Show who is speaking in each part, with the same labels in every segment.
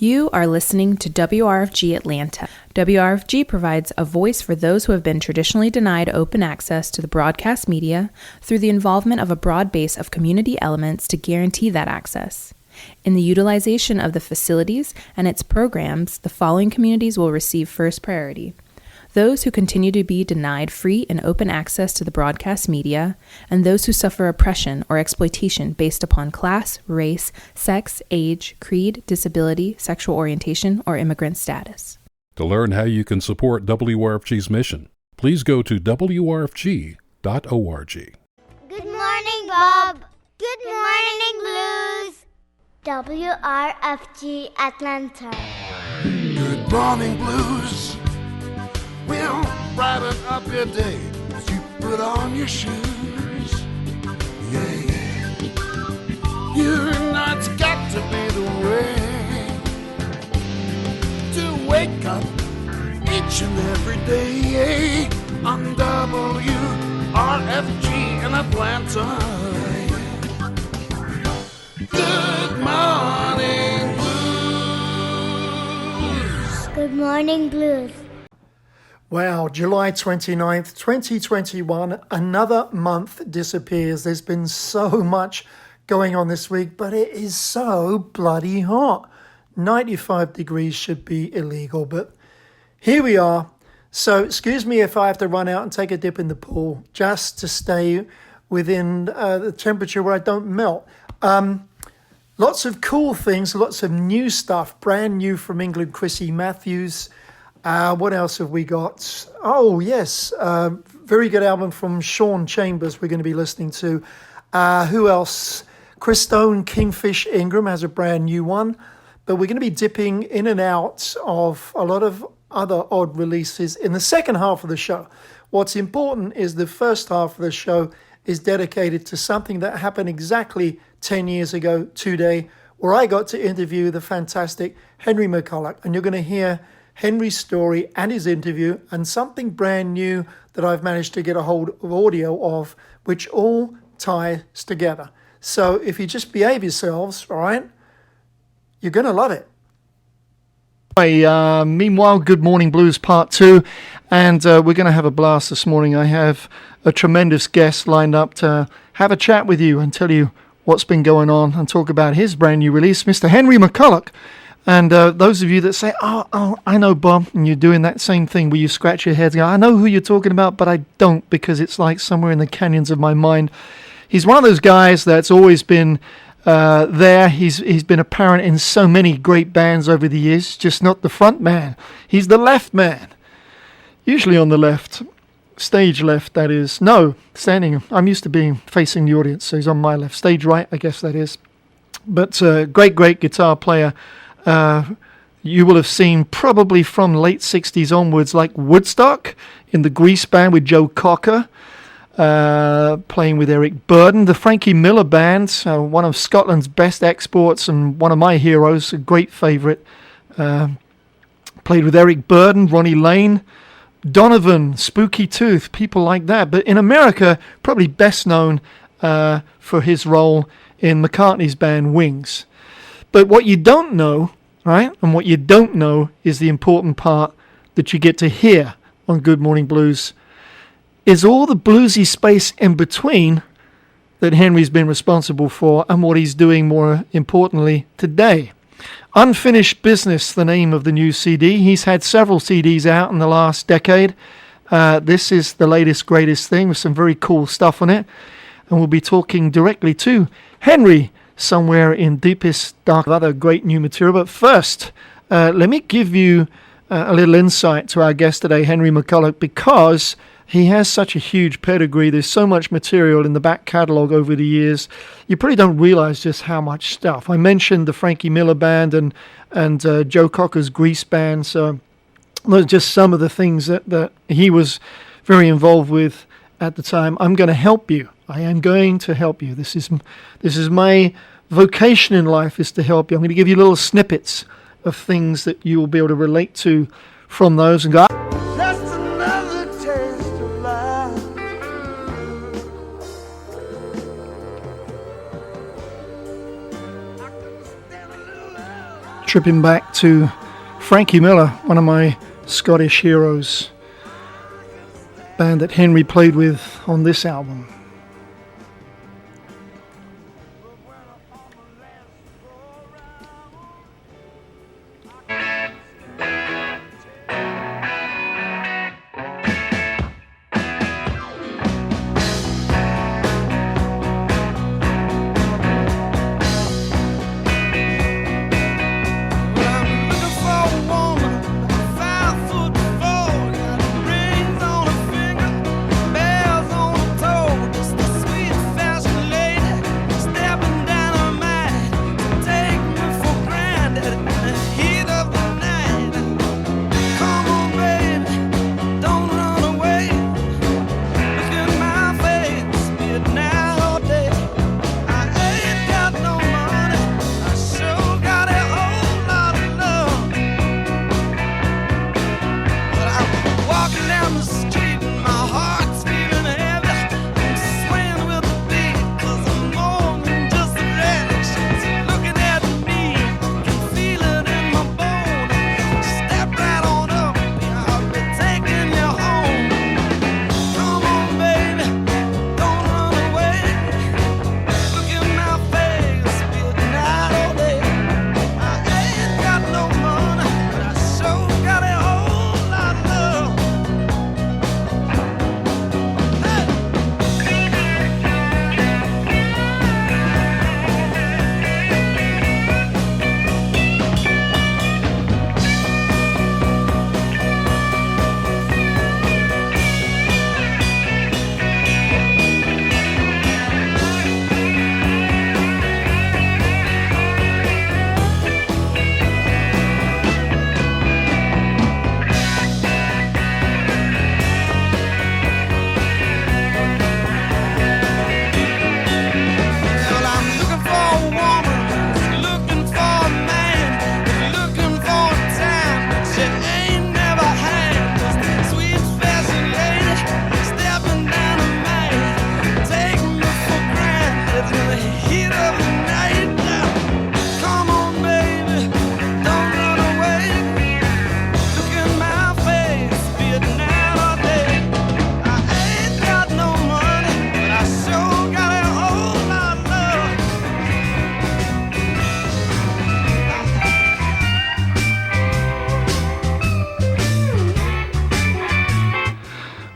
Speaker 1: You are listening to WRFG Atlanta. WRFG provides a voice for those who have been traditionally denied open access to the broadcast media through the involvement of a broad base of community elements to guarantee that access. In the utilization of the facilities and its programs, the following communities will receive first priority: those who continue to be denied free and open access to the broadcast media, and those who suffer oppression or exploitation based upon class, race, sex, age, creed, disability, sexual orientation, or immigrant status.
Speaker 2: To learn how you can support WRFG's mission, please go to wrfg.org.
Speaker 3: Good morning, Bob. Good morning, Blues. WRFG Atlanta.
Speaker 4: Good morning, Blues. We'll brighten up your day as you put on your shoes. Yeah, yeah. You know it's got to be the way to wake up each and every day on WRFG in Atlanta. Good morning, Blues.
Speaker 3: Good morning, Blues.
Speaker 5: Wow, July 29th, 2021, another month disappears. There's been so much going on this week, but it is so bloody hot. 95 degrees should be illegal, but here we are. So excuse me if I have to run out and take a dip in the pool just to stay within the temperature where I don't melt. Lots of cool things, lots of new stuff, brand new from England, KRISSY Matthews. What else have we got? Oh, yes. Very good album from Sean Chambers we're going to be listening to. Who else? CHRISTONE, Kingfish, Ingram has a brand new one. But we're going to be dipping in and out of a lot of other odd releases in the second half of the show. What's important is the first half of the show is dedicated to something that happened exactly 10 years ago today, where I got to interview the fantastic Henry McCulloch. And you're going to hear Henry's story and his interview and something brand new that I've managed to get a hold of audio of, which all ties together. So if you just behave yourselves, all right, you're going to love it.
Speaker 6: Meanwhile, Good Morning Blues Part 2, and we're going to have a blast this morning. I have a tremendous guest lined up to have a chat with you and tell you what's been going on and talk about his brand new release, Mr. Henry McCulloch. And those of you that say, oh, I know, Bob, and you're doing that same thing where you scratch your head and go, I know who you're talking about, but I don't, because it's like somewhere in the canyons of my mind. He's one of those guys that's always been there. He's been apparent in so many great bands over the years, just not the front man. He's the left man, usually on the left, stage left, that is. No, standing. I'm used to being facing the audience, so he's on my left. Stage right, I guess that is. But great guitar player. You will have seen probably from late 60s onwards, like Woodstock in the Grease Band with Joe Cocker, playing with Eric Burdon, the Frankie Miller Band, one of Scotland's best exports and one of my heroes, a great favourite. Played with Eric Burdon, Ronnie Lane, Donovan, Spooky Tooth, people like that. But in America, probably best known for his role in McCartney's band Wings. But what you don't know, right, and what you don't know is the important part that you get to hear on Good Morning Blues, is all the bluesy space in between that Henry's been responsible for and what he's doing more importantly today. Unfinished Business, the name of the new CD. He's had several CDs out in the last decade. This is the latest, greatest thing with some very cool stuff on it. And we'll be talking directly to Henry somewhere in deepest dark of other great new material. But first, let me give you a little insight to our guest today, Henry McCulloch, because he has such a huge pedigree. There's so much material in the back catalogue over the years. You probably don't realize just how much stuff. I mentioned the Frankie Miller Band and Joe Cocker's Grease Band. So those are just some of the things that he was very involved with at the time. I'm going to help you. I am going to help you. This is my vocation in life, is to help you. I'm going to give you little snippets of things that you will be able to relate to from those and go,
Speaker 4: Just another taste of life.
Speaker 6: tripping back to Frankie Miller, one of my Scottish heroes, band that Henry played with on this album.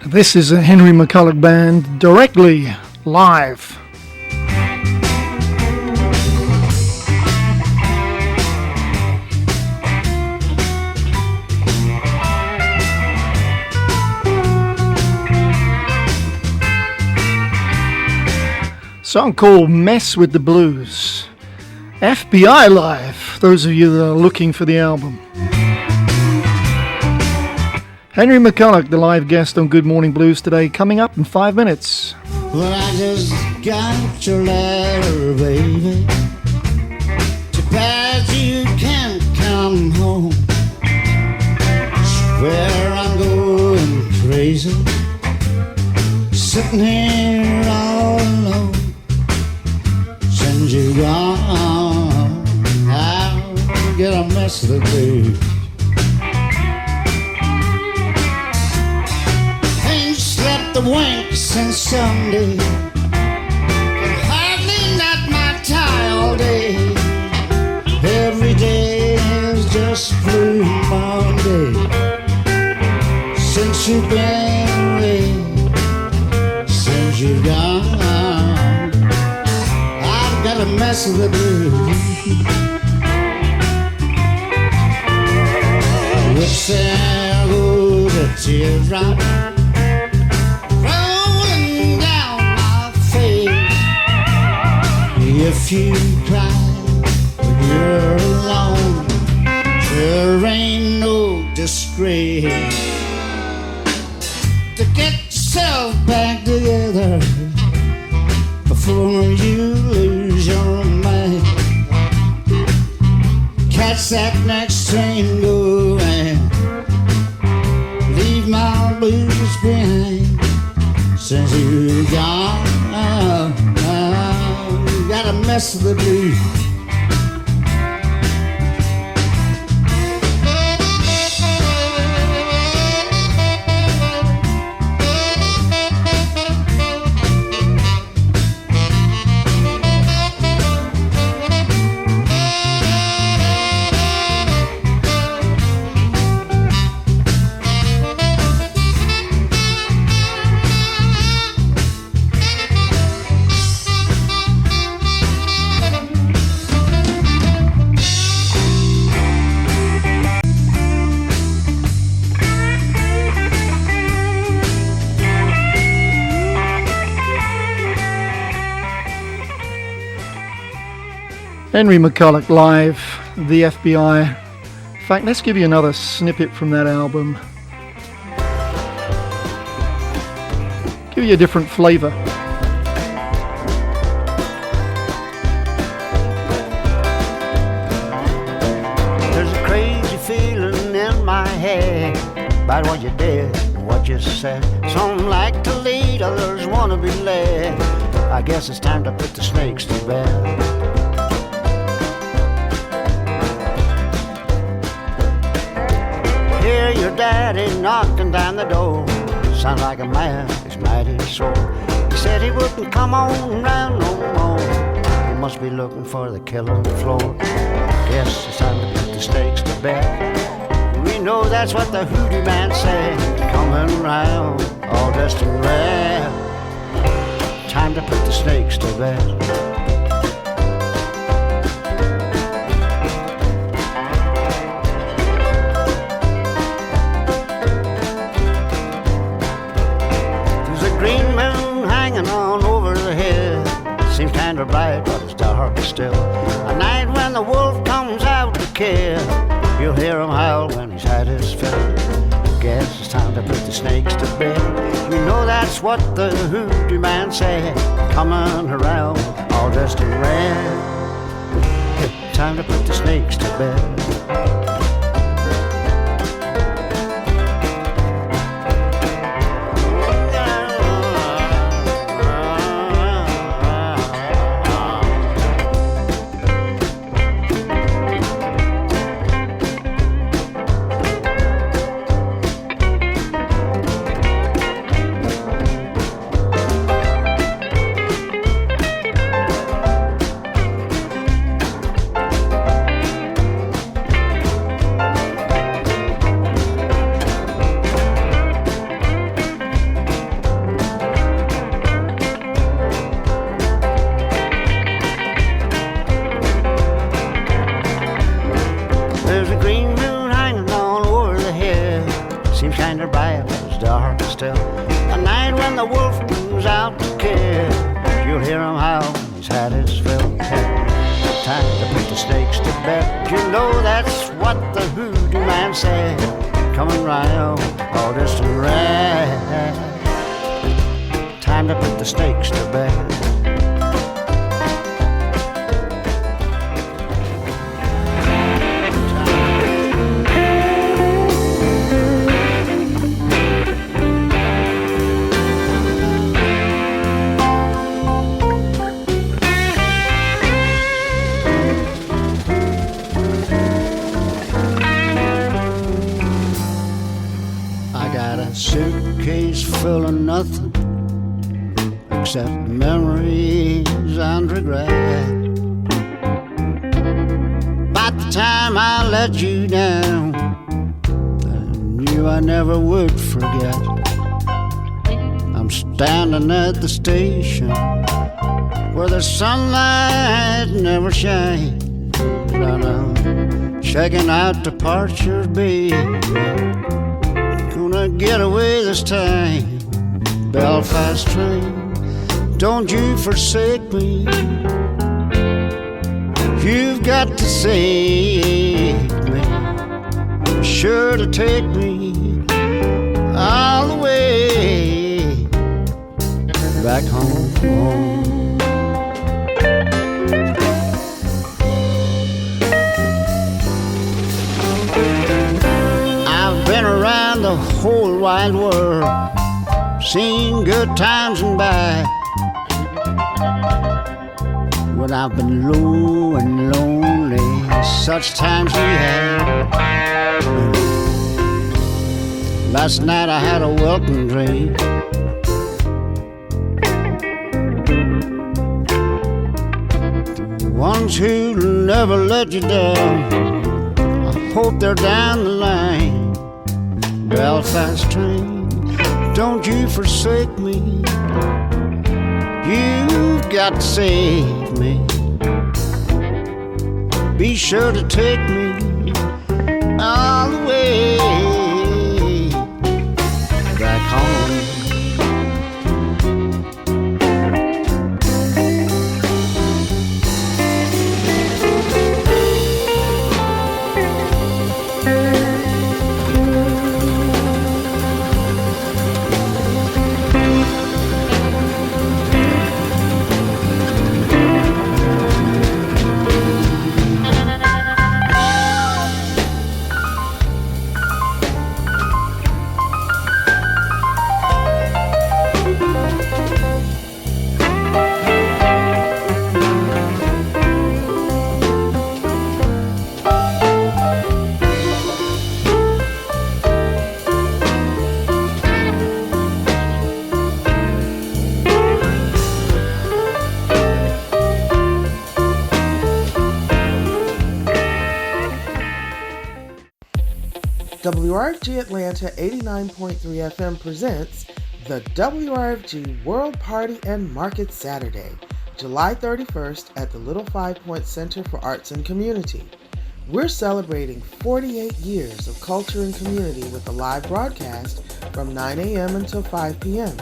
Speaker 6: This is a Henry McCulloch band directly live. Song called Mess with the Blues. FBI Live, those of you that are looking for the album. Henry McCulloch, the live guest on Good Morning Blues today, coming up in 5 minutes.
Speaker 7: Well, I just got your letter, baby. Too bad you can't come home. Swear I'm going crazy, sitting here all alone. Since you're gone, I'll get a mess of the blues. The wink since Sunday, can hardly nut my tie all day. Every day is just Blue Monday since you've been away, since you've gone. I've got a mess of the blues. Whips there go the teardrop if you cry when you're alone. There ain't no disgrace to get yourself back together before you lose your mind. Catch that next train, go and leave my blues behind. Since you're gone, got a mess of the blues.
Speaker 6: Henry McCulloch live, the FBI. In fact, let's give you another snippet from that album. Give you a different flavor.
Speaker 7: There's a crazy feeling in my head about what you did and what you said. Some like to lead, others want to be led. I guess it's time to put the snakes to bed. Hear your daddy knocking down the door. Sounds like a man is mighty sore. He said he wouldn't come on round no more. He must be looking for the killing floor. Guess it's time to put the snakes to bed. We know that's what the hoodoo man said. Coming round all dressed in red. Time to put the snakes to bed. Kind of bright, but it's dark still. A night when the wolf comes out to kill. You'll hear him howl when he's had his fill. Guess it's time to put the snakes to bed. You know that's what the hoodoo man said. Coming around all dressed in red. Time to put the snakes to bed. Suitcase full of nothing except memories and regret. By the time I let you down, I knew I never would forget. I'm standing at the station where the sunlight never shines, and I'm checking out Departure Bay. Gonna get away this time, Belfast train. Don't you forsake me. You've got to save me. Be sure to take me all the way back home. I've been around the whole wide world, seen good times and bad. When I've been low and lonely, such times we had. Last night I had a welcome drink. The ones who'll never let you down, I hope they're down the line. Belfast train, don't you forsake me. You've got to save me. Be sure to take me all the way back home.
Speaker 8: WRFG Atlanta 89.3 FM presents the WRFG World Party and Market Saturday, July 31st at the Little 5 Point Center for Arts and Community. We're celebrating 48 years of culture and community with a live broadcast from 9 a.m. until 5 p.m.,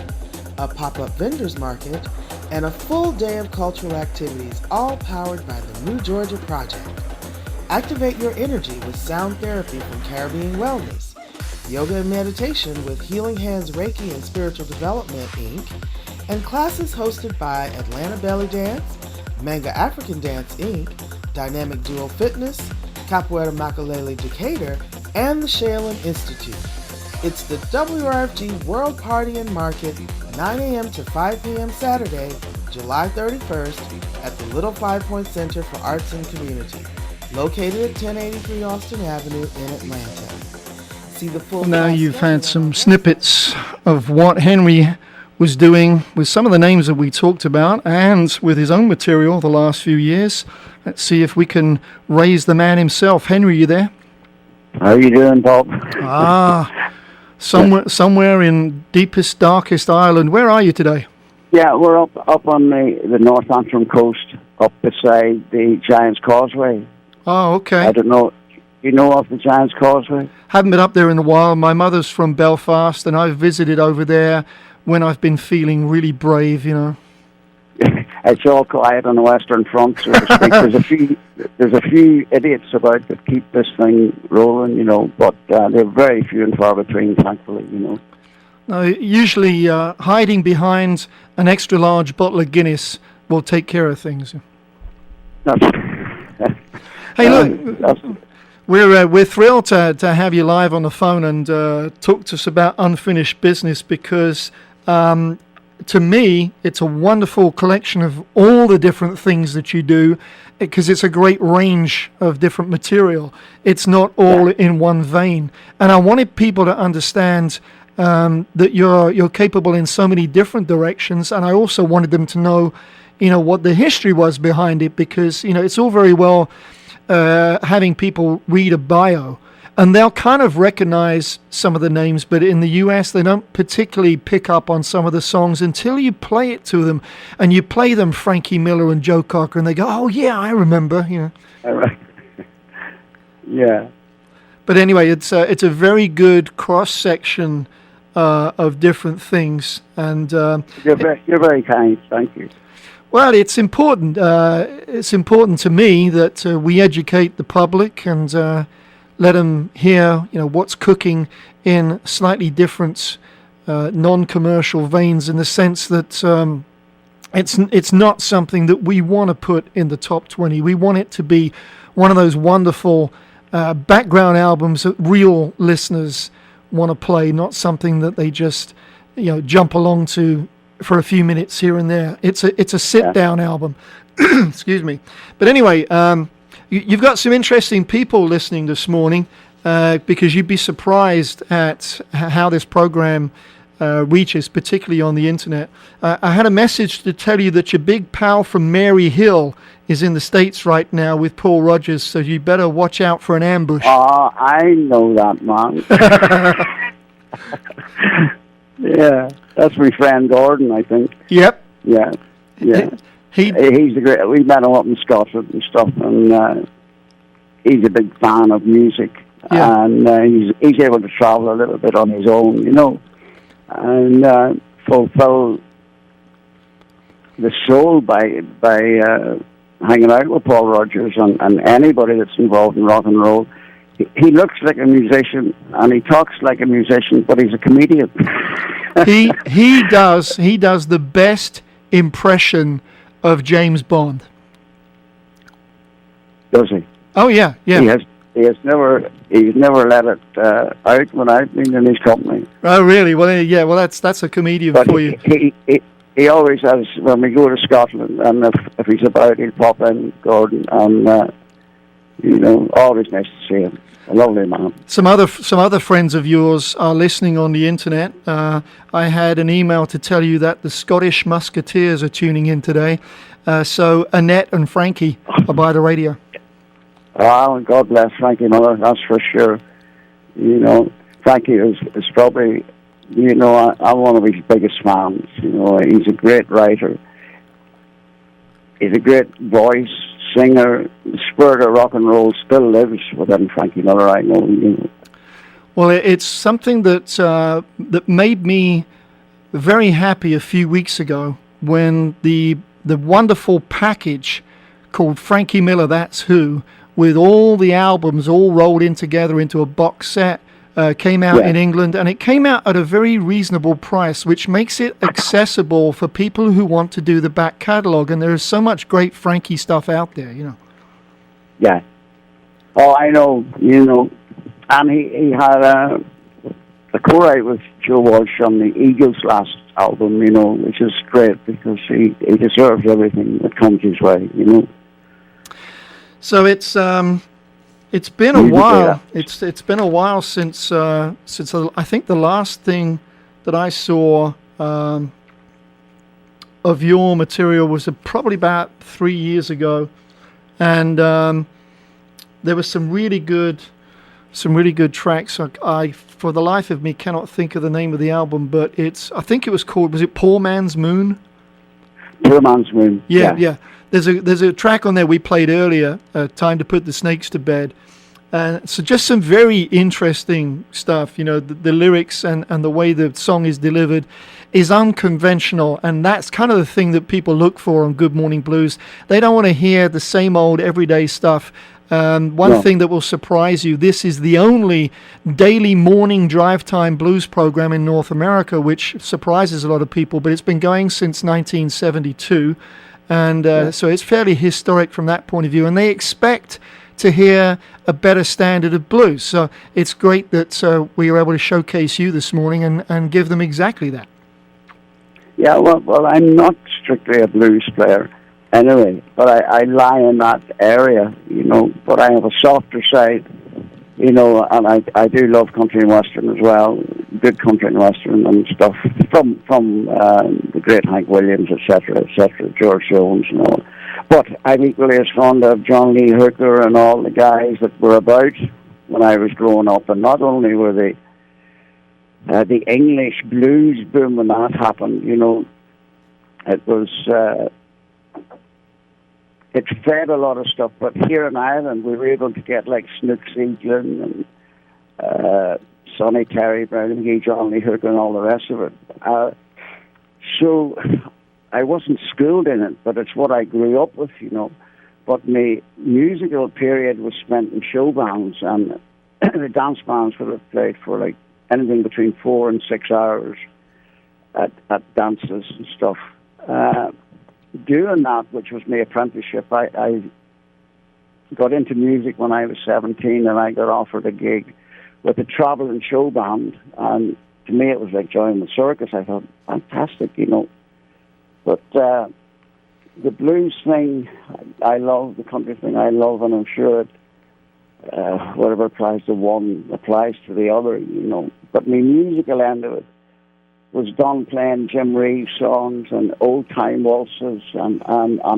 Speaker 8: a pop-up vendors market, and a full day of cultural activities, all powered by the New Georgia Project. Activate your energy with sound therapy from Caribbean Wellness, yoga and meditation with Healing Hands Reiki and Spiritual Development, Inc., and classes hosted by Atlanta Belly Dance, Manga African Dance, Inc., Dynamic Duo Fitness, Capoeira Makalele Decatur, and the Shaolin Institute. It's the WRFG World Party and Market, 9 a.m. to 5 p.m. Saturday, July 31st at the Little 5 Point Center for Arts and Community, located at 1083 Austin Avenue in Atlanta. See the full.
Speaker 6: Now you've had some snippets of what Henry was doing with some of the names that we talked about and with his own material the last few years. Let's see if we can raise the man himself. Henry, you there?
Speaker 9: How you doing, Bob?
Speaker 6: Somewhere in deepest, darkest Ireland. Where are you today?
Speaker 9: Yeah, we're up on the North Antrim coast, up beside the Giant's Causeway.
Speaker 6: Oh, okay.
Speaker 9: I don't know. You know of the Giant's Causeway?
Speaker 6: Haven't been up there in a while. My mother's from Belfast, and I've visited over there when I've been feeling really brave, you know.
Speaker 9: It's all quiet on the Western Front, so to speak. There's a few idiots about that keep this thing rolling, you know, but they're very few and far between, thankfully, you know.
Speaker 6: Usually hiding behind an extra large bottle of Guinness will take care of things. Hey, look, we're thrilled to have you live on the phone and talk to us about Unfinished Business because to me, it's a wonderful collection of all the different things that you do because it's a great range of different material. It's not all in one vein. And I wanted people to understand that you're capable in so many different directions, and I also wanted them to know, you know, what the history was behind it because, you know, it's all very well having people read a bio, and they'll kind of recognize some of the names, but in the US, they don't particularly pick up on some of the songs until you play it to them, and you play them Frankie Miller and Joe Cocker, and they go, oh, yeah, I remember, you know.
Speaker 9: All right. Yeah.
Speaker 6: But anyway, it's a very good cross-section of different things, and
Speaker 9: you're very kind. Thank you.
Speaker 6: Well, it's important. It's important to me that we educate the public and let them hear, you know, what's cooking in slightly different, non-commercial veins. In the sense that it's not something that we want to put in the top 20. We want it to be one of those wonderful background albums that real listeners want to play, not something that they just, you know, jump along to for a few minutes here and there. It's a sit-down album. Excuse me. But anyway, you've got some interesting people listening this morning because you'd be surprised at how this program reaches, particularly on the internet. I had a message to tell you that your big pal from Mary Hill is in the States right now with Paul Rogers, so you better watch out for an ambush.
Speaker 9: I know that, man. Yeah, that's my friend Gordon, I think.
Speaker 6: Yep.
Speaker 9: Yeah. He's a great. We met him up in Scotland and stuff, and he's a big fan of music, and he's able to travel a little bit on his own, you know, and fulfill the soul by hanging out with Paul Rogers and anybody that's involved in rock and roll. He looks like a musician and he talks like a musician, but he's a comedian.
Speaker 6: he does the best impression of James Bond.
Speaker 9: Does he?
Speaker 6: Oh yeah.
Speaker 9: He's never let it out when I've been in his company.
Speaker 6: Oh really? Well yeah. Well that's a comedian
Speaker 9: but
Speaker 6: for you.
Speaker 9: He always has, when we go to Scotland, and if he's about, he'll pop in, Gordon, and you know, always nice to see him. A lovely man. Some
Speaker 6: other friends of yours are listening on the internet. I had an email to tell you that the Scottish Musketeers are tuning in today. So Annette and Frankie are by the radio.
Speaker 9: Oh, and God bless Frankie Miller, that's for sure. You know, Frankie is probably, you know, I'm one of his biggest fans. You know, he's a great writer. He's a great voice, singer. The spirit of rock and roll still lives within Frankie Miller, I know. You know.
Speaker 6: Well, it's something that that made me very happy a few weeks ago when the wonderful package called Frankie Miller, That's Who, with all the albums all rolled in together into a box set, came out in England, and it came out at a very reasonable price, which makes it accessible for people who want to do the back catalogue, and there is so much great Frankie stuff out there, you know.
Speaker 9: Yeah. Oh, I know, you know, and he had a co-write with Joe Walsh on the Eagles' last album, you know, which is great because he deserves everything that comes his way, you know. So
Speaker 6: it's been a while. It's been a while since I think the last thing that I saw of your material was probably about 3 years ago, and there was some really good tracks. I for the life of me cannot think of the name of the album, but I think it was called, was it Poor Man's Moon?
Speaker 9: Poor Man's Moon.
Speaker 6: Yeah. There's a track on there we played earlier, Time to Put the Snakes to Bed. So just some very interesting stuff. You know, the lyrics and the way the song is delivered is unconventional, and that's kind of the thing that people look for on Good Morning Blues. They don't want to hear the same old everyday stuff. One thing that will surprise you, this is the only daily morning drive time blues program in North America, which surprises a lot of people, but it's been going since 1972. And so it's fairly historic from that point of view, and they expect to hear a better standard of blues. So it's great that we were able to showcase you this morning and give them exactly that.
Speaker 9: Yeah, well, I'm not strictly a blues player anyway, but I lie in that area, you know, but I have a softer side, you know, and I do love country and western as well, good country and western and stuff from the great Hank Williams, etc., George Jones and all. But I'm equally as fond of John Lee Hooker and all the guys that were about when I was growing up, and not only were they the English blues boom when that happened, you know, it was it fed a lot of stuff, but here in Ireland we were able to get like Snook Seidlin and Sonny Terry, Brownie McGee, John Lee Hooker and all the rest of it. So I wasn't schooled in it, but it's what I grew up with, you know. But my musical period was spent in show bands, and the dance bands would have played for like anything between 4 and 6 hours at dances and stuff. Doing that, which was my apprenticeship, I got into music when I was 17, and I got offered a gig with a traveling show band, and to me it was like joining the circus. I thought, fantastic, you know. But the blues thing, I love. The country thing, I love, and I'm sure whatever applies to one applies to the other, you know. But my musical end of it was done playing Jim Reeves songs and old-time waltzes and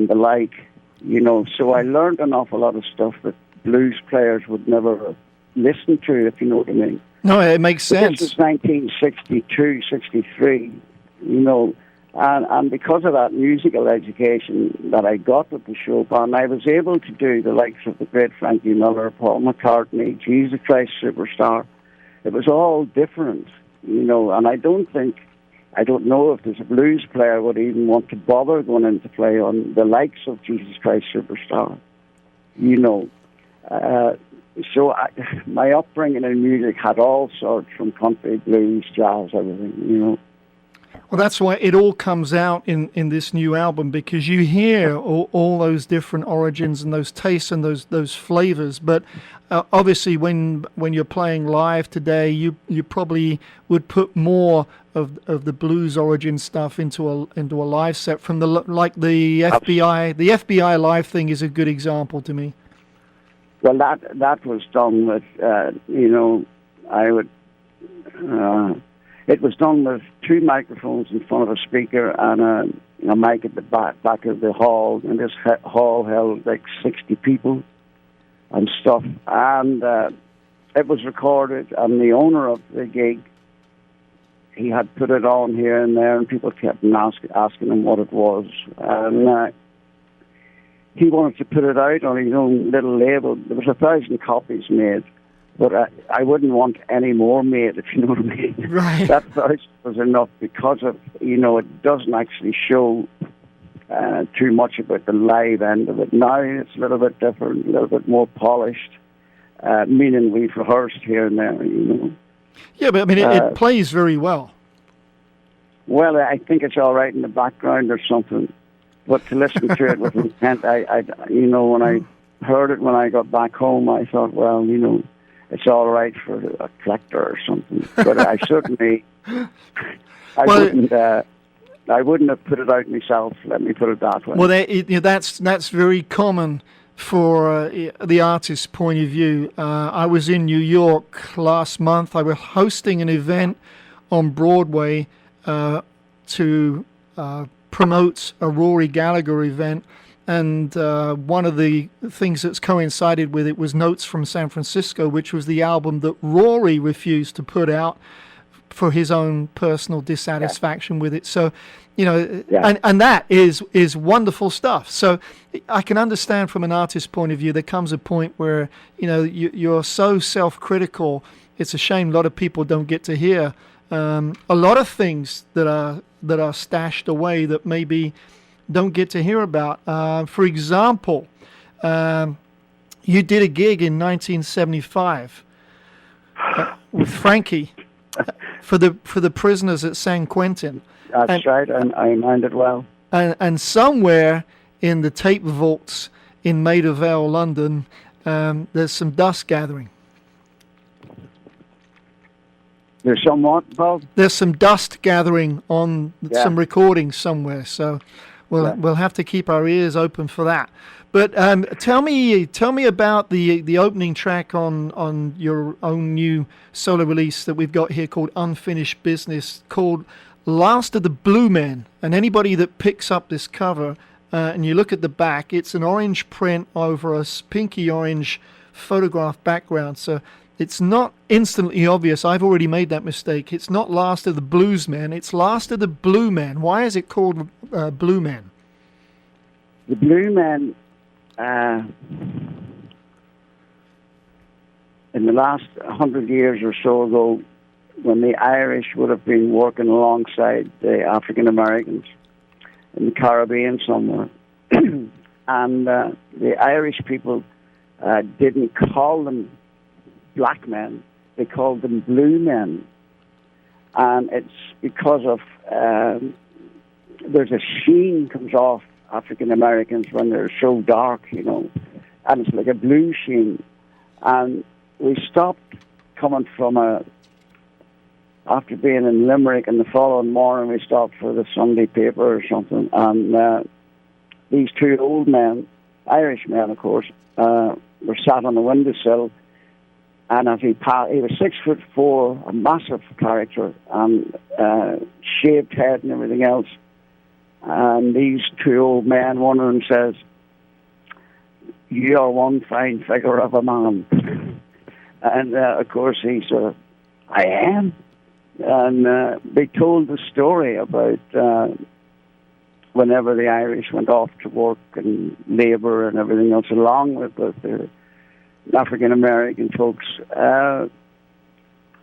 Speaker 9: the like, you know. So I learned an awful lot of stuff that blues players would never listen to, if you know what I mean.
Speaker 6: No, it makes sense.
Speaker 9: This is 1962, 63, you know. And because of that musical education that I got with the show band, I was able to do the likes of the great Frankie Miller, Paul McCartney, Jesus Christ Superstar. It was all different, you know, and I don't know if there's a blues player would even want to bother going in to play on the likes of Jesus Christ Superstar, you know. So my upbringing in music had all sorts, from country, blues, jazz, everything, you know.
Speaker 6: Well, that's why it all comes out in this new album, because you hear all those different origins and those tastes and those flavors. But obviously, when you're playing live today, you probably would put more of the blues origin stuff into a live set from the FBI. The FBI live thing is a good example to me.
Speaker 9: Well, that was done with you know, I would. It was done with 2 microphones in front of a speaker and a mic at the back of the hall, and this hall held like 60 people and stuff. And it was recorded, and the owner of the gig, he had put it on here and there, and people kept asking him what it was. And he wanted to put it out on his own little label. There was 1,000 copies made, but I wouldn't want any more made, if you know what I mean.
Speaker 6: Right.
Speaker 9: That 1,000 was enough because of, it doesn't actually show too much about the live end of it. Now it's a little bit different, a little bit more polished, meaning we've rehearsed here and there,
Speaker 6: Yeah, but I mean, it plays very well.
Speaker 9: Well, I think it's all right in the background or something, but to listen to it with intent, when I heard it when I got back home, I thought, well, it's all right for a collector or something. But I certainly, I wouldn't have put it out myself. Let me put it that way.
Speaker 6: Well, that's very common for the artist's point of view. I was in New York last month. I was hosting an event on Broadway to promote a Rory Gallagher event, and one of the things that's coincided with it was Notes from San Francisco, which was the album that Rory refused to put out for his own personal dissatisfaction with it. So, and that is wonderful stuff. So I can understand from an artist's point of view, there comes a point where, you're so self-critical. It's a shame a lot of people don't get to hear a lot of things that are stashed away that maybe don't get to hear about. For example, you did a gig in 1975 with Frankie for the prisoners at San Quentin.
Speaker 9: That's right, and I mind it well.
Speaker 6: And somewhere in the tape vaults in Maida Vale, London, there's some dust gathering.
Speaker 9: There's some what, Bob?
Speaker 6: There's some dust gathering on some recordings somewhere, so we'll have to keep our ears open for that. But tell me about the opening track on your own new solo release that we've got here called Unfinished Business, called Last of the Blue Men. And anybody that picks up this cover and you look at the back, it's an orange print over a pinky orange photograph background. So it's not instantly obvious. I've already made that mistake. It's not Last of the Blues Men. It's Last of the Blue Men. Why is it called Blue Men?
Speaker 9: The Blue Men, in the last 100 years or so ago, when the Irish would have been working alongside the African Americans in the Caribbean somewhere, and the Irish people didn't call them black men, they called them blue men. And it's because of there's a sheen comes off African Americans when they're so dark, and it's like a blue sheen. And we stopped coming from after being in Limerick, and the following morning we stopped for the Sunday paper or something, and these two old men, Irish men of course, were sat on the windowsill. And as he was 6'4", a massive character, and shaved head and everything else. And these two old men, one of them says, "You are one fine figure of a man." And of course he said, "I am." And they told the story about whenever the Irish went off to work and labour and everything else, along with the African-American folks,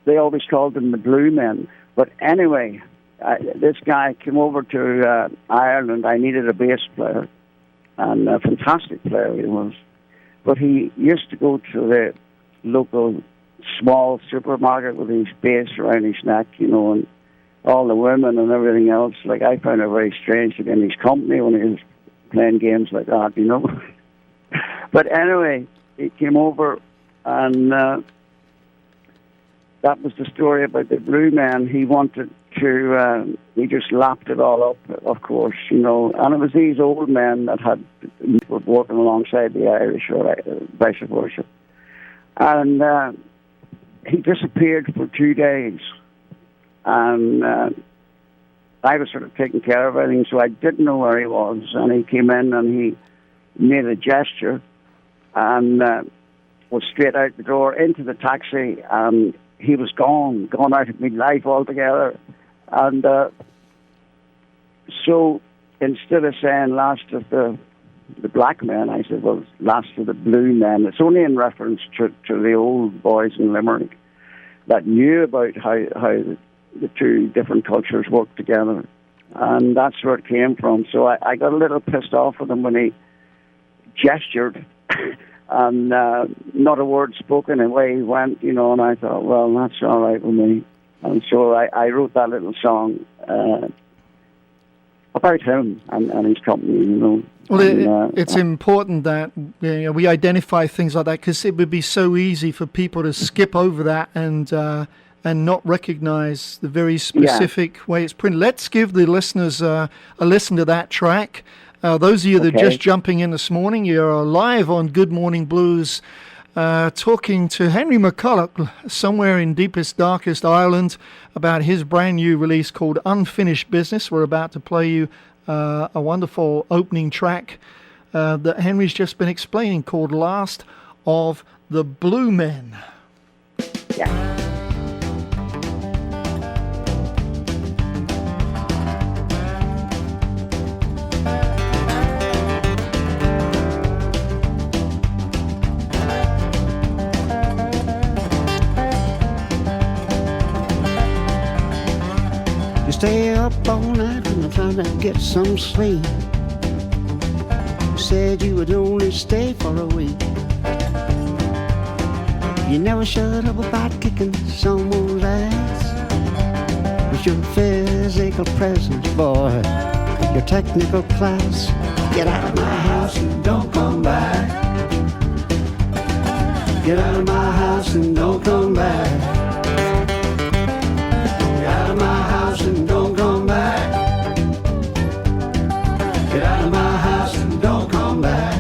Speaker 9: they always called them the blue men. But anyway, this guy came over to Ireland. I needed a bass player, and a fantastic player he was. But he used to go to the local small supermarket with his bass around his neck, and all the women and everything else. Like, I found it very strange to be in his company when he was playing games like that, But anyway, he came over, and that was the story about the blue man. He wanted to, he just lapped it all up, of course, and it was these old men that were working alongside the Irish, or vice versa. And he disappeared for 2 days, and I was sort of taking care of everything, so I didn't know where he was. And he came in and he made a gesture, and was straight out the door into the taxi, and he was gone out of my life altogether. And so instead of saying last of the black men, I said, well, last of the blue men. It's only in reference to the old boys in Limerick that knew about how the two different cultures work together. And that's where it came from. So I got a little pissed off with him when he gestured and not a word spoken, away he went, you know, and I thought, well, that's all right with me. And so I wrote that little song about him and his company, you know.
Speaker 6: Well, it's important that we identify things like that, because it would be so easy for people to skip over that and not recognize the very specific way it's printed. Let's give the listeners a listen to that track. Those of you that are just jumping in this morning, you're live on Good Morning Blues, talking to Henry McCulloch somewhere in deepest, darkest Ireland about his brand new release called Unfinished Business. We're about to play you a wonderful opening track that Henry's just been explaining called Last of the Blue Men.
Speaker 9: Yeah.
Speaker 7: Stay up all night and I'm trying to get some sleep. You said you would only stay for a week. You never shut up about kicking someone's ass. With your physical presence, boy, your technical class. Get out of my house and don't come back. Get out of my house and don't come back. Get out of my house and don't come back. Get out of my house and don't come back.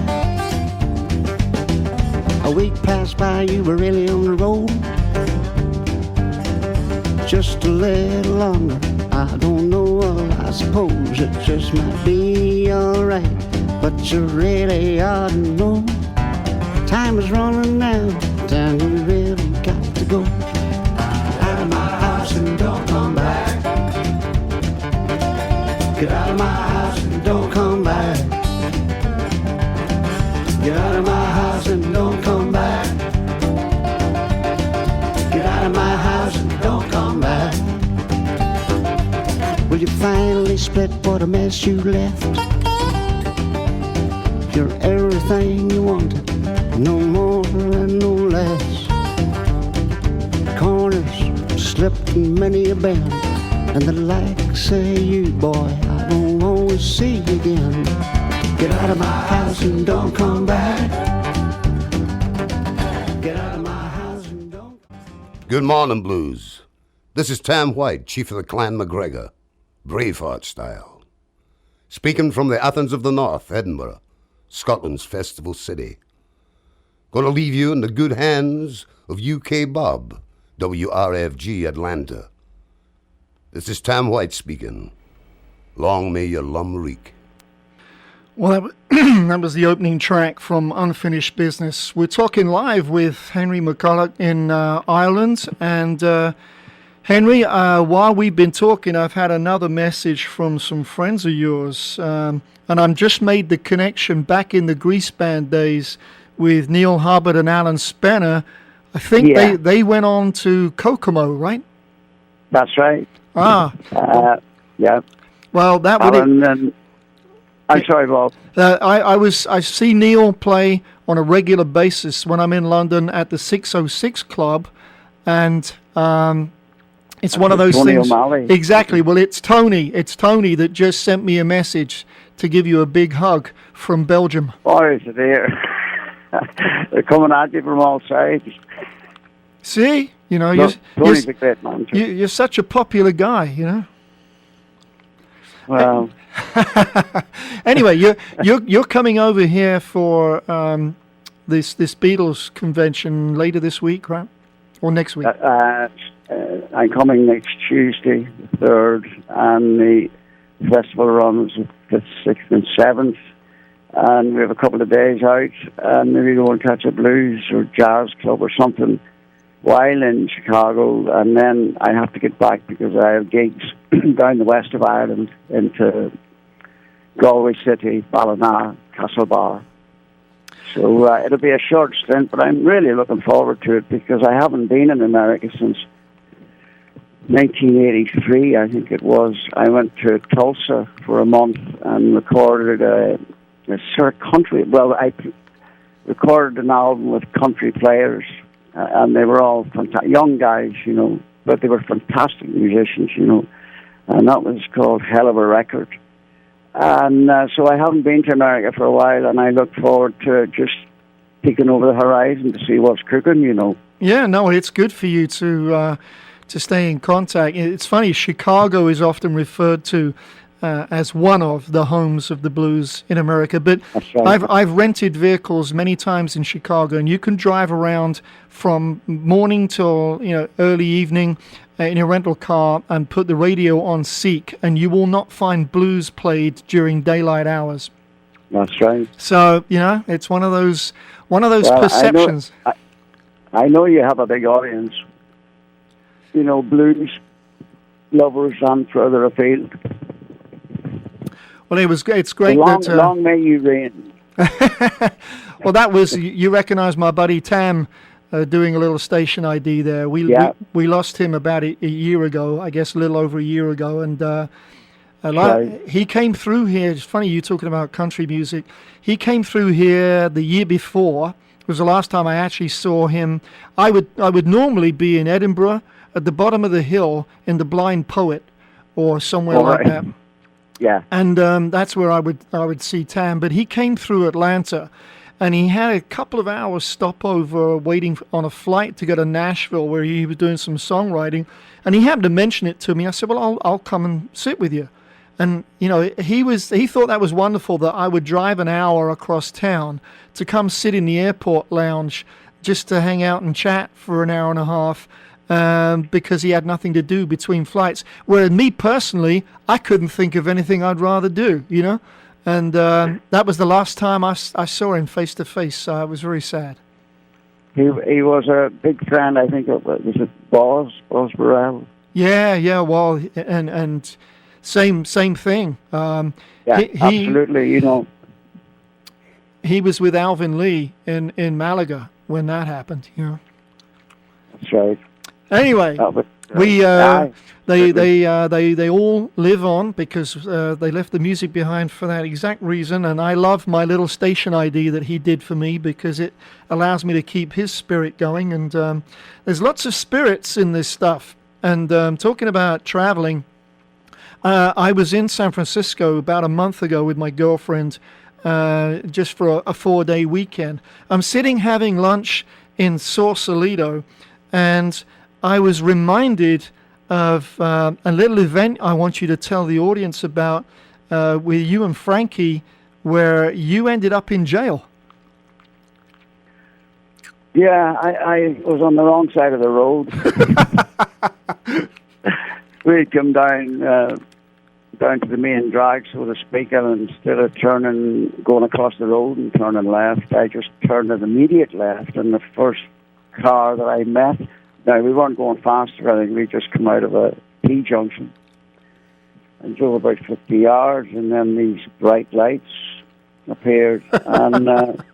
Speaker 7: A week passed by, you were really on the road. Just a little longer, I don't know, well, I suppose it just might be alright. But you really ought to know, time is running out and you really got to go. Get out of my house and don't come back. Get out of my house and don't come back. Get out of my house and don't come back. Get out of my house and don't come back. Will you finally split what a mess you left? You're everything you wanted, no more and no less. Corners slipped in many a bend, and the likes of you, boy, I don't always see you again. Get out of my house and don't come back. Get out of my house and don't.
Speaker 10: Good morning, Blues. This is Tam White, Chief of the Clan MacGregor, Braveheart style. Speaking from the Athens of the North, Edinburgh, Scotland's festival city. Going to leave you in the good hands of UK Bob, WRFG Atlanta. This is Tam White speaking. Long may your lum reek.
Speaker 6: Well, that was the opening track from Unfinished Business. We're talking live with Henry McCulloch in Ireland. And Henry, while we've been talking, I've had another message from some friends of yours. And I've just made the connection back in the Grease Band days with Neil Hubbard and Alan Spencer. I think they went on to Kokomo, right?
Speaker 9: That's right.
Speaker 6: Yeah. Well, that would.
Speaker 9: I'm sorry, Bob.
Speaker 6: I see Neil play on a regular basis when I'm in London at the 606 Club, and it's one of those
Speaker 9: Tony
Speaker 6: things.
Speaker 9: O'Malley.
Speaker 6: Exactly. Well, it's Tony. It's Tony that just sent me a message to give you a big hug from Belgium.
Speaker 9: Boys are there. They're coming at you from all sides.
Speaker 6: See,
Speaker 9: Tony's a great man.
Speaker 6: You're such a popular guy, you know.
Speaker 9: Well.
Speaker 6: Anyway, you're coming over here for this Beatles convention later this week, right? Or next week?
Speaker 9: I'm coming next Tuesday, the 3rd, and the festival runs the 5th, 6th, and 7th and we have a couple of days out, and maybe go and catch a blues or jazz club or something while in Chicago, and then I have to get back because I have gigs down the west of Ireland into Galway City, Ballina, Castlebar. So it'll be a short stint, but I'm really looking forward to it because I haven't been in America since 1983, I think it was. I went to Tulsa for a month and recorded a sort of country. Well, I recorded an album with country players, and they were all young guys, you know, but they were fantastic musicians, you know, and that was called Hell of a Record. And so I haven't been to America for a while, and I look forward to just peeking over the horizon to see what's cooking, you know.
Speaker 6: Yeah, no, it's good for you to stay in contact. It's funny, Chicago is often referred to as one of the homes of the blues in America, but right. I've rented vehicles many times in Chicago, and you can drive around from morning till early evening in your rental car and put the radio on Seek, and you will not find blues played during daylight hours.
Speaker 9: That's right.
Speaker 6: So it's one of those perceptions.
Speaker 9: I know you have a big audience. Blues lovers and further afield.
Speaker 6: Well, it's great
Speaker 9: long may you reign.
Speaker 6: Well, that was, you recognize my buddy Tam doing a little station ID there. We lost him about a year ago, I guess a little over a year ago, and he came through here. It's funny you talking about country music. He came through here the year before. It was the last time I actually saw him. I would normally be in Edinburgh at the bottom of the hill in the Blind Poet or somewhere like that.
Speaker 9: Yeah.
Speaker 6: And that's where I would see Tam. But he came through Atlanta, and he had a couple of hours stopover waiting on a flight to go to Nashville, where he was doing some songwriting. And he happened to mention it to me. I said, well, I'll come and sit with you. And, he thought that was wonderful that I would drive an hour across town to come sit in the airport lounge just to hang out and chat for an hour and a half. Because he had nothing to do between flights. Whereas me personally, I couldn't think of anything I'd rather do, And that was the last time I saw him face to face, so it was very sad.
Speaker 9: He was a big fan, I think, was it BOZ Burrell?
Speaker 6: Yeah, well, and same thing.
Speaker 9: Absolutely,
Speaker 6: He was with Alvin Lee in Malaga when that happened,
Speaker 9: That's right.
Speaker 6: Anyway, they all live on because they left the music behind for that exact reason, and I love my little station ID that he did for me because it allows me to keep his spirit going, and there's lots of spirits in this stuff. And talking about traveling, I was in San Francisco about a month ago with my girlfriend just for a 4-day weekend. I'm sitting having lunch in Sausalito, and I was reminded of a little event I want you to tell the audience about with you and Frankie, where you ended up in jail.
Speaker 9: Yeah, I was on the wrong side of the road. We'd come down to the main drag, so to speak, and instead of going across the road and turning left, I just turned an immediate left, and the first car that I met. Now, we weren't going fast or anything. We just come out of a T-junction and drove about 50 yards, and then these bright lights appeared. And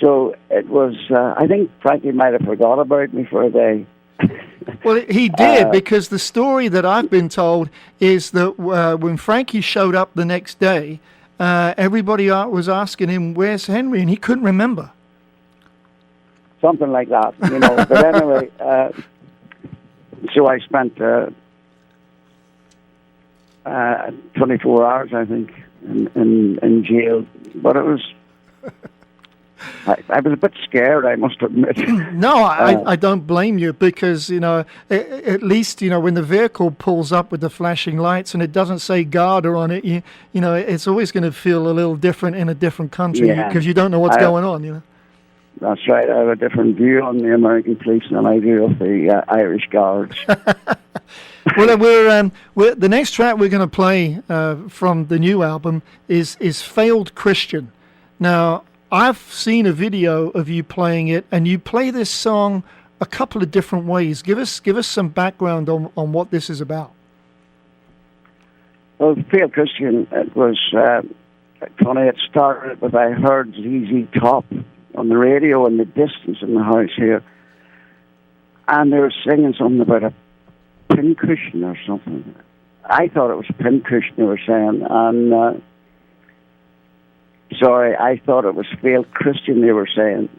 Speaker 9: so it was, I think Frankie might have forgot about me for a day.
Speaker 6: Well, he did, because the story that I've been told is that when Frankie showed up the next day, everybody was asking him, where's Henry? And he couldn't remember.
Speaker 9: Something like that, But anyway, so I spent 24 hours, I think, in jail. But it was, I was a bit scared, I must admit.
Speaker 6: No, I don't blame you, because, at least, when the vehicle pulls up with the flashing lights and it doesn't say Garda on it, it's always going to feel a little different in a different country because you don't know what's going on,
Speaker 9: That's right. I have a different view on the American police than I do of the Irish Guards.
Speaker 6: Well, the next track we're going to play from the new album is Failed Christian. Now, I've seen a video of you playing it, and you play this song a couple of different ways. Give us some background on what this is about.
Speaker 9: Well, Failed Christian, it was funny. It started with I heard ZZ Top on the radio in the distance in the house here, and they were singing something about a pincushion or something. I thought it was pincushion they were saying, and sorry, I thought it was Failed Christian they were saying,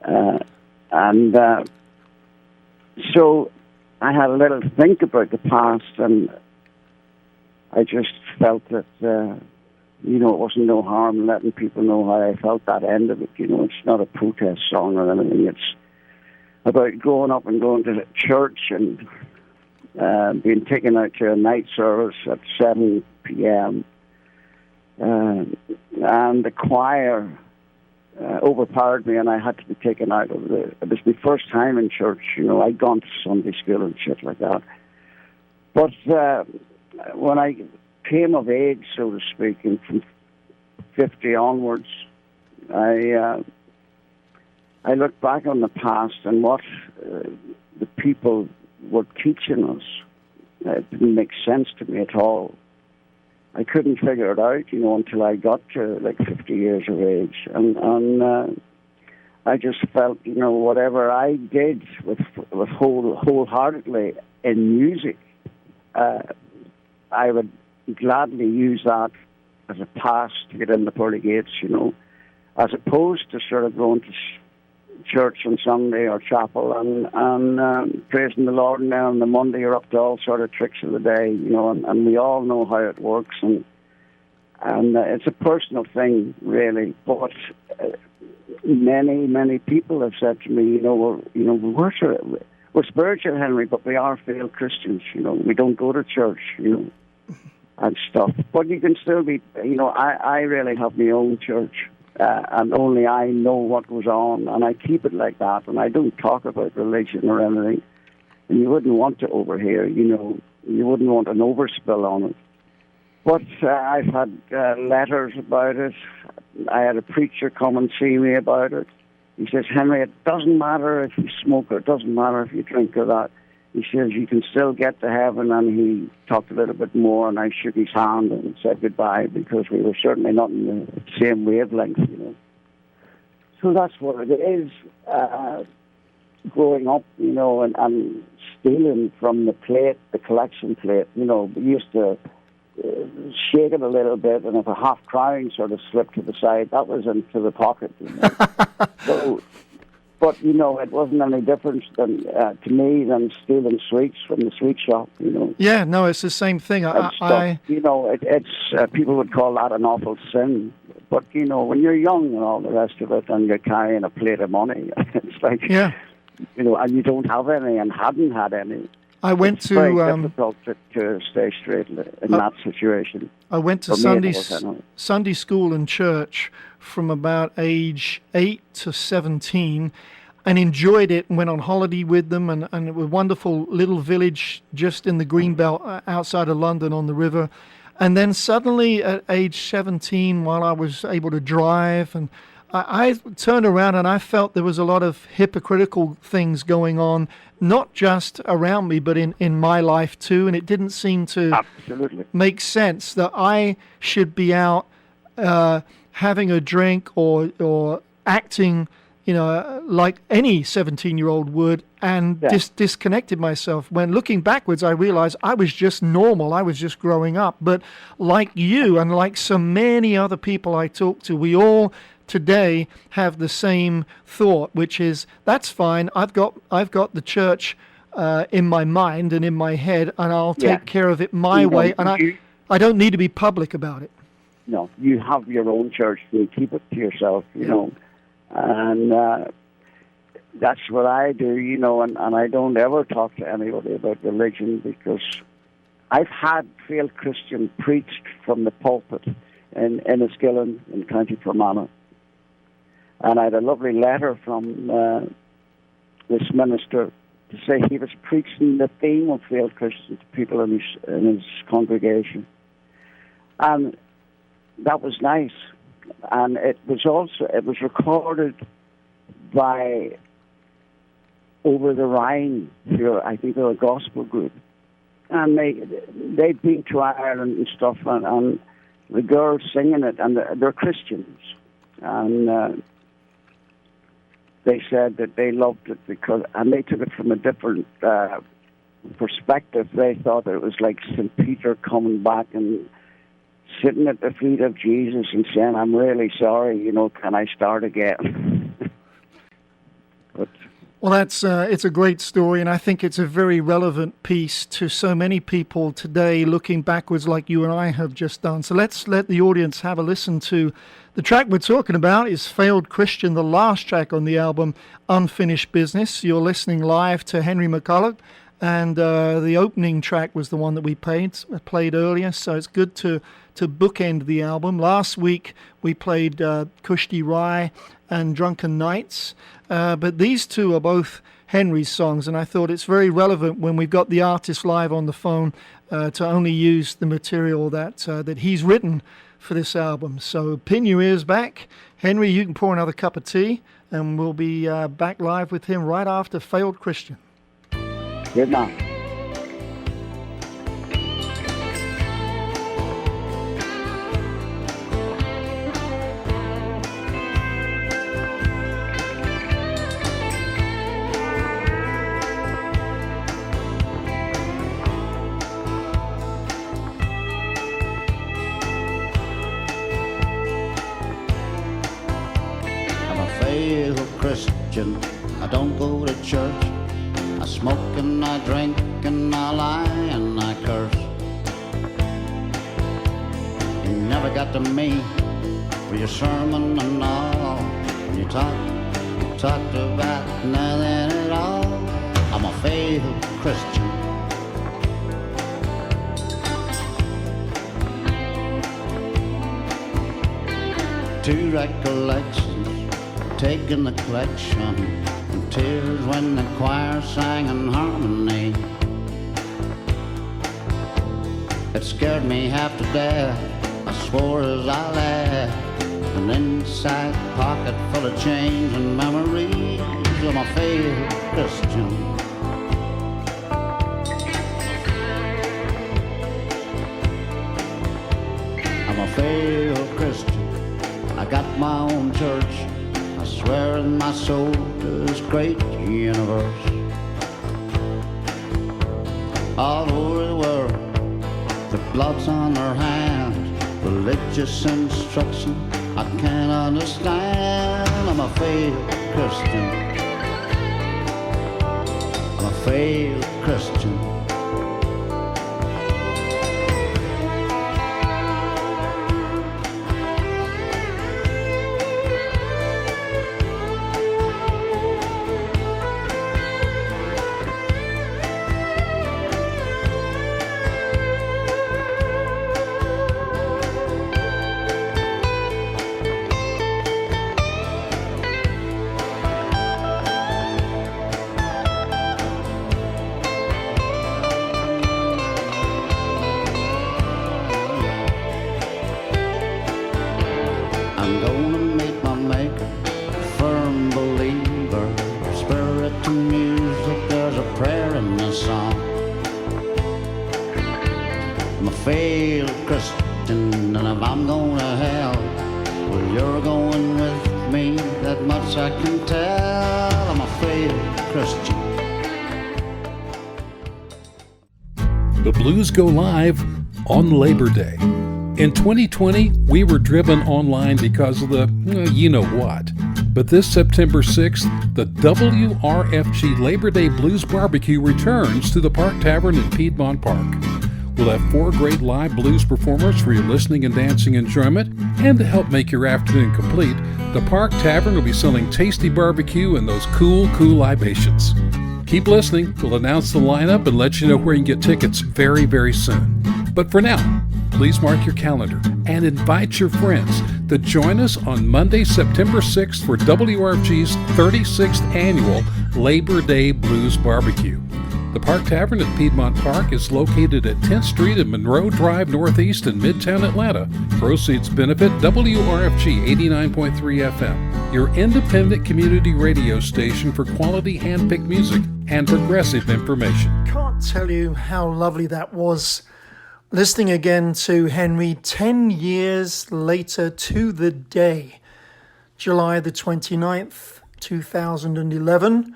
Speaker 9: and so I had a little think about the past, and I just felt that it wasn't no harm letting people know how I felt that end of it. It's not a protest song or anything. It's about growing up and going to church and being taken out to a night service at 7 p.m. And the choir overpowered me, and I had to be taken out of it was my first time in church. I'd gone to Sunday school and shit like that. But when I came of age, so to speak, and from 50 onwards, I look back on the past and what the people were teaching us. It didn't make sense to me at all. I couldn't figure it out, until I got to like 50 years of age, and I just felt, whatever I did with wholeheartedly in music, I would gladly use that as a pass to get in the pearly gates, as opposed to sort of going to church on Sunday or chapel and praising the Lord, and then on the Monday you're up to all sort of tricks of the day, and we all know how it works, and it's a personal thing, really. But many people have said to me, we're spiritual, Henry, but we are failed Christians. We don't go to church, and stuff. But you can still be, I really have my own church, and only I know what goes on, and I keep it like that, and I don't talk about religion or anything. And you wouldn't want to overhear, you wouldn't want an overspill on it. But I've had letters about it. I had a preacher come and see me about it. He says, Henry, it doesn't matter if you smoke or it doesn't matter if you drink or that. He says, you can still get to heaven. And he talked a little bit more, and I shook his hand and said goodbye, because we were certainly not in the same wavelength, So that's what it is. Growing up, and stealing from the plate, the collection plate, we used to shake it a little bit, and if a half crown sort of slipped to the side, that was into the pocket. So, but it wasn't any different than to me than stealing sweets from the sweet shop.
Speaker 6: Yeah, no, it's the same thing.
Speaker 9: It's people would call that an awful sin. But when you're young and all the rest of it, and you're carrying a plate of money, it's like and you don't have any and hadn't had any. It's very difficult to stay straight in that situation.
Speaker 6: I went to Sunday school and church from about age 8 to 17 and enjoyed it and went on holiday with them, and it was a wonderful little village just in the Greenbelt outside of London on the river. And then suddenly at age 17, while I was able to drive, and I turned around and I felt there was a lot of hypocritical things going on, not just around me, but in my life too. And it didn't seem to make sense that I should be out having a drink or acting, like any 17-year-old would, and disconnected myself. When looking backwards, I realized I was just normal. I was just growing up. But like you and like so many other people I talk to, we all today have the same thought, which is, that's fine. I've got the church in my mind and in my head, and I'll take care of it my way, and I don't need to be public about it.
Speaker 9: No, you have your own church. You keep it to yourself, and that's what I do, and I don't ever talk to anybody about religion, because I've had failed Christian preached from the pulpit in Enniskillen in County Fermanagh. And I had a lovely letter from this minister to say he was preaching the theme of failed Christians to people in his congregation. And that was nice. And it was recorded by Over the Rhine, I think they're a gospel group. And they've been to Ireland and stuff, and the girls singing it, and they're Christians. And they said that they loved it and they took it from a different perspective. They thought that it was like St. Peter coming back and sitting at the feet of Jesus and saying, I'm really sorry, can I start again?
Speaker 6: Well, it's a great story, and I think it's a very relevant piece to so many people today looking backwards like you and I have just done. So let's let the audience have a listen to the track we're talking about is Failed Christian, the last track on the album, Unfinished Business. You're listening live to Henry McCulloch, and the opening track was the one that we played earlier, so it's good to bookend the album. Last week we played Kushti Rai and Drunken Nights, but these two are both Henry's songs, and I thought it's very relevant when we've got the artist live on the phone to only use the material that he's written for this album. So pin your ears back. Henry, you can pour another cup of tea, and we'll be back live with him right after Failed Christian.
Speaker 9: Good night.
Speaker 7: Christian, I don't go to church. I smoke and I drink and I lie and I curse. You never got to me for your sermon and all. When you talked about nothing at all. I'm a failed Christian. Two recollections taking the collection, and tears when the choir sang in harmony. It scared me half to death, I swore as I laughed. An inside pocket full of change and memories of my failed Christian. I'm a failed Christian, I got my own church. I swear in my soul to this great universe. All over the world, the blood's on their hands. Religious instruction I can't understand. I'm a failed Christian. I'm a failed Christian.
Speaker 2: The Blues go live on Labor Day. In 2020, we were driven online because of the you-know-what. But this September 6th, the WRFG Labor Day Blues Barbecue returns to the Park Tavern in Piedmont Park. We'll have 4 great live blues performers for your listening and dancing enjoyment, and to help make your afternoon complete, the Park Tavern will be selling tasty barbecue and those cool libations. Keep listening. We'll announce the lineup and let you know where you can get tickets very, very soon. But for now, please mark your calendar and invite your friends. to join us on Monday, September 6th for WRFG's 36th annual Labor Day Blues Barbecue. The Park Tavern at Piedmont Park is located at 10th Street and Monroe Drive Northeast in Midtown Atlanta. Proceeds benefit WRFG 89.3 FM, your independent community radio station for quality hand-picked music and progressive information.
Speaker 5: Can't tell you how lovely that was. Listening again to Henry 10 years later to the day, July the 29th, 2011.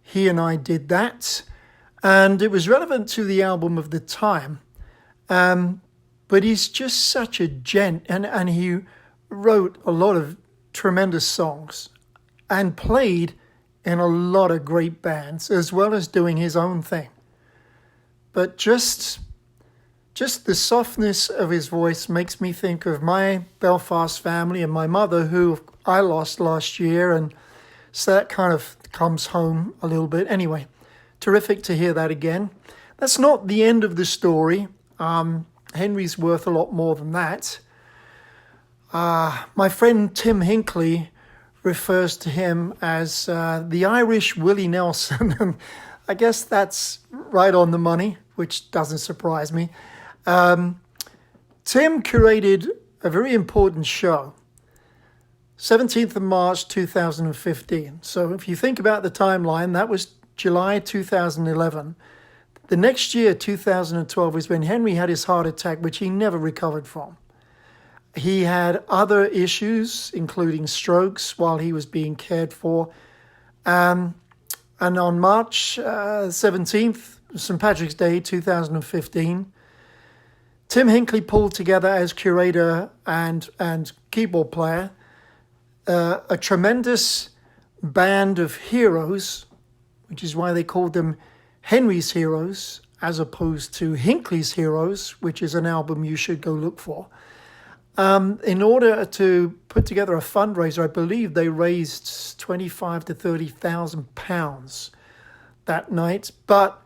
Speaker 5: He and I did that. And it was relevant to the album of the time. But he's just such a gent. And he wrote a lot of tremendous songs and played in a lot of great bands, as well as doing his own thing. But just the softness of his voice makes me think of my Belfast family and my mother, who I lost last year. And so that kind of comes home a little bit. Anyway. Terrific to hear that again. That's not the end of the story. Henry's worth a lot more than that. My friend Tim Hinckley refers to him as the Irish Willie Nelson. And I guess that's right on the money, which doesn't surprise me. Tim curated a very important show, 17th of March 2015. So if you think about the timeline, that was July 2011. The next year, 2012, was when Henry had his heart attack, which he never recovered from. He had other issues, including strokes, while he was being cared for. And on March 17th, St. Patrick's Day 2015, Tim Hinckley pulled together as curator and keyboard player a tremendous band of heroes, which is why they called them Henry's Heroes, as opposed to Hinckley's Heroes, which is an album you should go look for. In order to put together a fundraiser, I believe they raised 25 to 30,000 pounds that night. But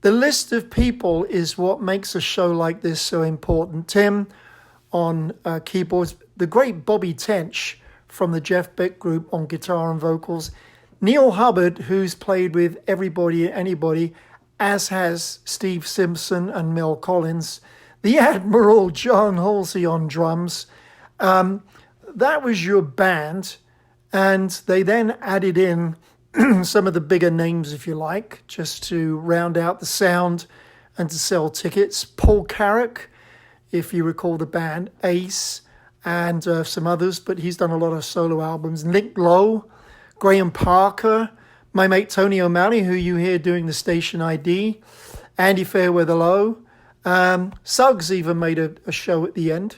Speaker 5: the list of people is what makes a show like this so important. Tim on keyboards, the great Bobby Tench from the Jeff Beck Group on guitar and vocals, Neil Hubbard, who's played with everybody and anybody, as has Steve Simpson and Mel Collins, the Admiral John Halsey on drums. That was your band, and they then added in some of the bigger names, if you like, just to round out the sound and to sell tickets. Paul Carrick, if you recall the band, Ace, and some others, but he's done a lot of solo albums. Nick Lowe, Graham Parker, my mate Tony O'Malley, who you hear doing the station ID, Andy Fairweather-Lowe. Suggs even made a show at the end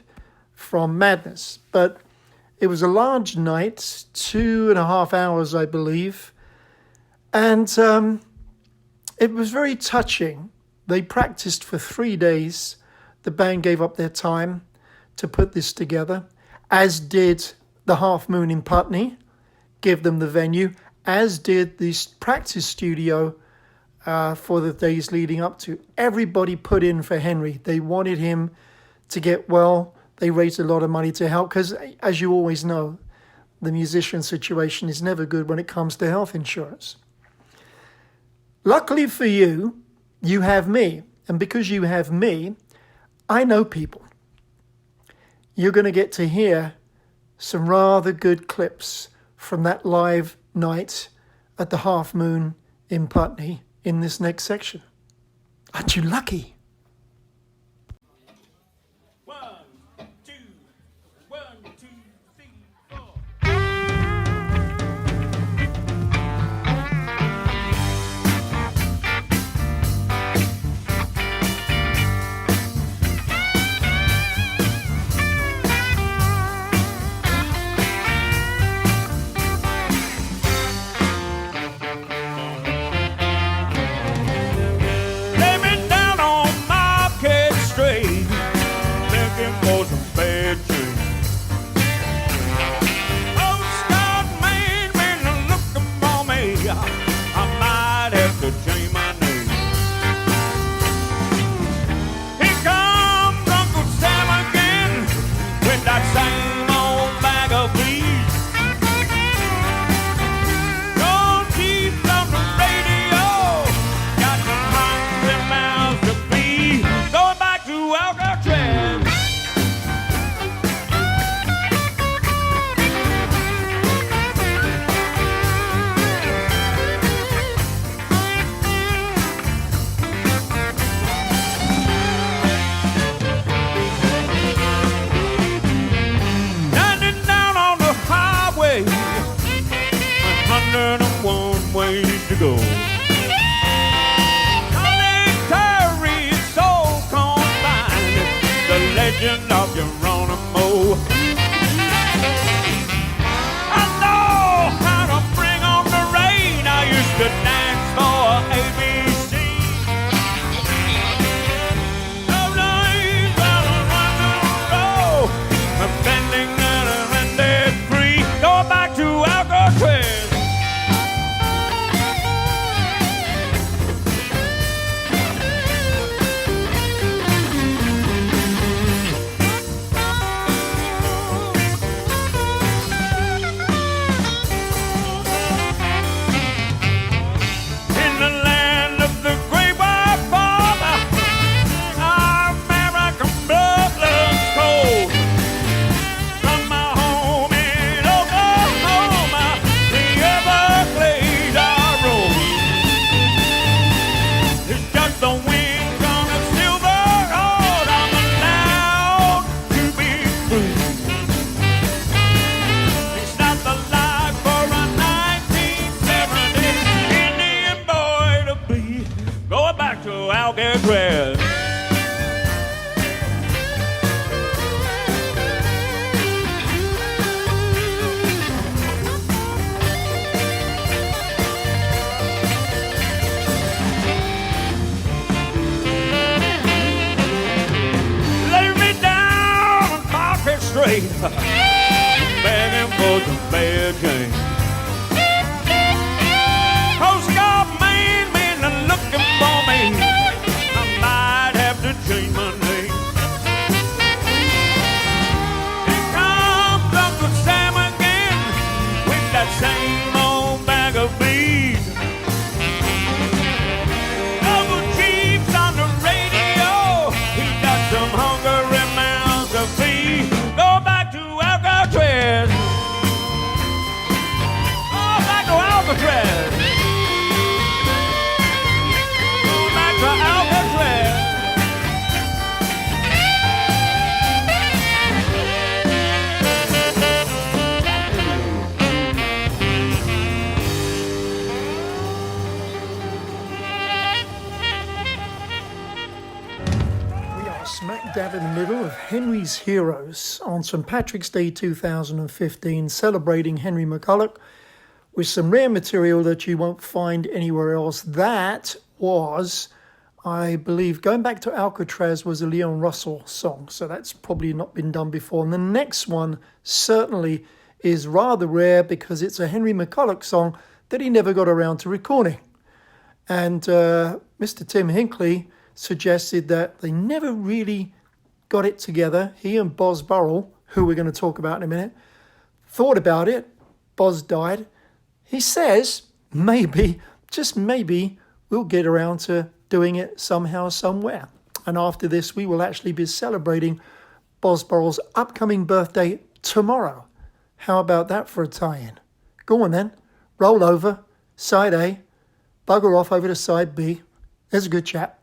Speaker 5: from Madness. But it was a large night, 2.5 hours, I believe. And it was very touching. They practiced for 3 days. The band gave up their time to put this together, as did the Half Moon in Putney, give them the venue, as did this practice studio for the days leading up to. Everybody put in for Henry. They wanted him to get well. They raised a lot of money to help because, as you always know, the musician situation is never good when it comes to health insurance. Luckily for you, you have me. And because you have me, I know people. You're going to get to hear some rather good clips from that live night at the Half Moon in Putney in this next section. Aren't you lucky?
Speaker 11: 1, 2, 1, 2, 3, 4. Lay me down on legend of Geronimo. I know how to bring on the rain. I used to dance for ABC. No names out on one row. I'm bending and they're free. Go back to Alcatraz. Alcatraz. Lay me down and park it straight, begging for some bad change. Coast Guard man, man, looking for me. Change my name. Here comes Uncle Sam again with that same old bag of bees. Double Chief's on the radio. He got some hungry mouths to feed. Go back to Alcatraz. Go back to Alcatraz. Go back to Alcatraz.
Speaker 5: Smack dab in the middle of Henry's Heroes on St. Patrick's Day 2015, celebrating Henry McCulloch with some rare material that you won't find anywhere else. That was, I believe, going back to Alcatraz, was a Leon Russell song, so that's probably not been done before. And the next one certainly is rather rare because it's a Henry McCulloch song that he never got around to recording. And Mr. Tim Hinckley suggested that they never really got it together. He and BOZ BURRELL, who we're going to talk about in a minute, thought about it. BOZ died. He says, maybe, just maybe, we'll get around to doing it somehow, somewhere. And after this, we will actually be celebrating BOZ BURRELL's upcoming birthday tomorrow. How about that for a tie-in? Go on then. Roll over, side A, bugger off over to side B. There's a good chat.